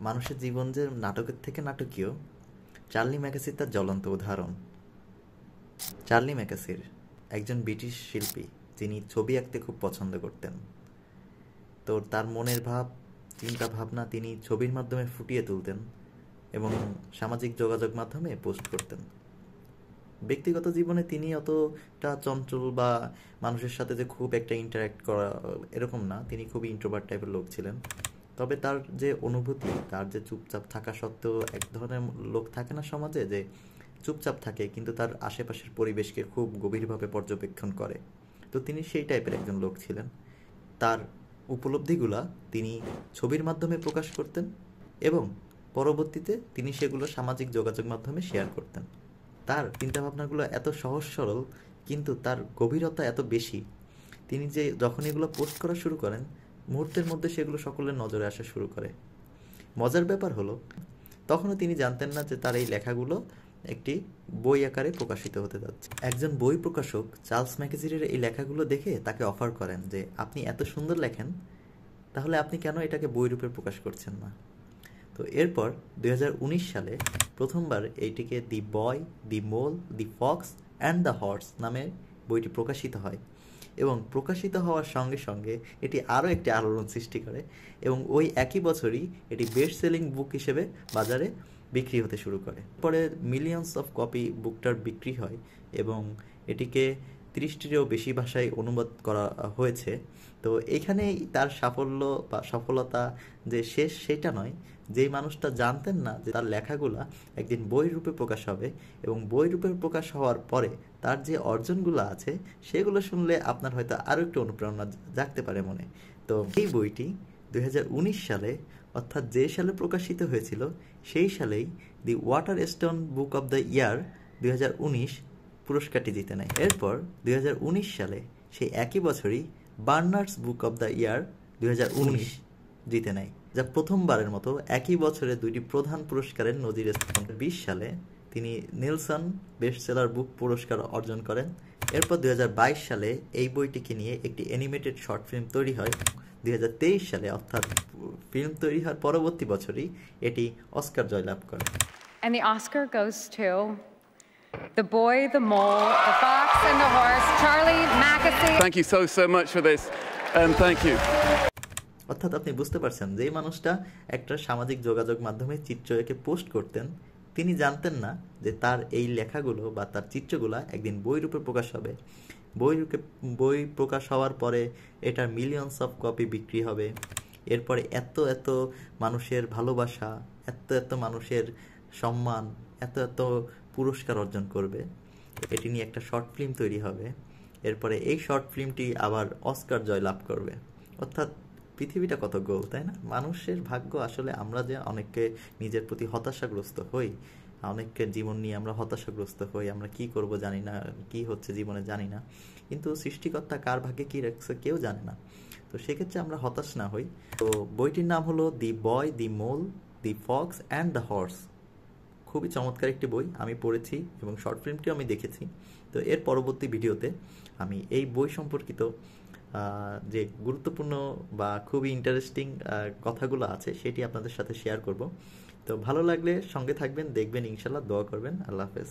মানুষের জীবন যে নাটকের থেকে নাটকীয়, চার্লি ম্যাকেসি তার জ্বলন্ত উদাহরণ। চার্লি ম্যাকেসির একজন ব্রিটিশ শিল্পী, যিনি ছবি আঁকতে খুব পছন্দ করতেন। তো তার মনের ভাব, চিন্তা ভাবনা তিনি ছবির মাধ্যমে ফুটিয়ে তুলতেন এবং সামাজিক যোগাযোগ মাধ্যমে পোস্ট করতেন। ব্যক্তিগত জীবনে তিনি অতটা চঞ্চল বা মানুষের সাথে যে খুব একটা ইন্টারাক্ট করা এরকম না, তিনি খুবই ইন্ট্রোভার্ট টাইপের লোক ছিলেন। তবে তার যে অনুভূতি, তার যে চুপচাপ থাকা সত্ত্বেও, এক ধরনের লোক থাকে না সমাজে যে চুপচাপ থাকে কিন্তু তার আশেপাশের পরিবেশকে খুব গভীরভাবে পর্যবেক্ষণ করে, তো তিনি সেই টাইপের একজন লোক ছিলেন। তার উপলব্ধিগুলা তিনি ছবির মাধ্যমে প্রকাশ করতেন এবং পরবর্তীতে তিনি সেগুলো সামাজিক যোগাযোগ মাধ্যমে শেয়ার করতেন। তার চিন্তাভাবনাগুলো এত সহজ সরল, কিন্তু তার গভীরতা এত বেশি। তিনি যে যখন এগুলো পোস্ট করা শুরু করেন, মুহূর্তের মধ্যে সেগুলো সকলের নজরে আসা শুরু করে। মজার ব্যাপার হলো, তখনও তিনি জানতেন না যে তার এই লেখাগুলো একটি বই আকারে প্রকাশিত হতে যাচ্ছে। একজন বই প্রকাশক চার্লস ম্যাকেজিরের এই লেখাগুলো দেখে তাকে অফার করেন যে আপনি এত সুন্দর লেখেন, তাহলে আপনি কেন এটাকে বই রূপে প্রকাশ করছেন না। তো এরপর 2019 সালে প্রথমবার এইটিকে the Boy, the Mole, the Fox and the Horse নামে বইটি প্রকাশিত হয় এবং প্রকাশিত হওয়ার সঙ্গে সঙ্গে এটি আরও একটি আলোড়ন সৃষ্টি করে এবং ওই একই বছরই এটি বেস্ট সেলিং বুক হিসেবে বাজারে বিক্রি হতে শুরু করে। পরে মিলিয়নস অফ কপি বুকটার বিক্রি হয় এবং এটিকে 30টিরও বেশি ভাষায় অনুবাদ করা হয়েছে। তো এখানেই তার সাফল্য বা সফলতা যে শেষ সেটা নয়, যেই মানুষটা জানতেন না যে তার লেখাগুলা একদিন বই রূপে প্রকাশ হবে এবং বই রূপে প্রকাশ হওয়ার পরে তার যে অর্জনগুলো আছে সেগুলো শুনলে আপনার হয়তো আরও একটু অনুপ্রেরণা জাগতে পারে মনে। তো এই বইটি 2019 সালে, অর্থাৎ যে সালে প্রকাশিত হয়েছিল সেই সালেই the water stone book of the year 2019 পুরস্কারটি জিতে নেয়। এরপর 2019 সালে সেই একই বছরই burners book of the year 2019 জিতে নেয়, যা প্রথমবারের মতো একই বছরে দুইটি প্রধান পুরস্কারের নজির স্থাপন। 20 সালে তিনি নেলসন বেস্ট সেলার বুক পুরস্কার অর্জন করেন। এরপর 2022 সালে এই বইটিকে নিয়ে একটি অ্যানিমেটেড শর্ট ফিল্ম তৈরি হয়। 2023 সালে, অর্থাৎ ফিল্ম তৈরি হওয়ার পরবর্তী বছরই এটি অস্কার জয়লাভ করে। And the Oscar goes to The Boy, the Mole, the Fox and the Horse, Charlie Mackesy. Thank you so much for this. Thank you. অর্থাৎ আপনি বুঝতে পারছেন যে এই মানুষটা একটা সামাজিক যোগাযোগ মাধ্যমে চিত্র এঁকে পোস্ট করতেন, তিনি জানতেন না যে তার এই লেখাগুলো বা তার চিত্রগুলা একদিন বই রূপে প্রকাশ হবে। বই প্রকাশ হওয়ার পরে এটার মিলিয়নস অফ কপি বিক্রি হবে। এরপরে এত এত মানুষের ভালোবাসা, এত মানুষের সম্মান, এত পুরস্কার অর্জন করবে। এটি নিয়ে একটা শর্ট ফিল্ম তৈরি হবে। এরপরে এই শর্ট ফিল্মটি আবার অস্কার জয় লাভ করবে। অর্থাৎ পৃথিবীটা কত গোল, তাই না? মানুষের ভাগ্য আসলে, আমরা যে অনেককে নিজের প্রতি হতাশাগ্রস্ত হই, অনেকের জীবন নিয়ে আমরা হতাশাগ্রস্ত হই, আমরা কি করব জানি না, কি হচ্ছে জীবনে জানি না, কিন্তু সৃষ্টিকর্তা কার ভাগ্যে কি রাখছে কেউ জানে না। তো সেক্ষেত্রে আমরা হতাশ না হই। তো বইটির নাম হলো the Boy, the Mole, the Fox and the Horse. খুবই চমৎকার একটি বই, আমি পড়েছি এবং শর্ট ফিল্মটিও আমি দেখেছি। তো এর পরবর্তী ভিডিওতে আমি এই বই সম্পর্কিত যে গুরুত্বপূর্ণ বা খুবই ইন্টারেস্টিং কথাগুলো আছে সেটি আপনাদের সাথে শেয়ার করব। তো ভালো লাগলে সঙ্গে থাকবেন, দেখবেন, ইনশাল্লাহ দোয়া করবেন। আল্লাহ হাফেজ।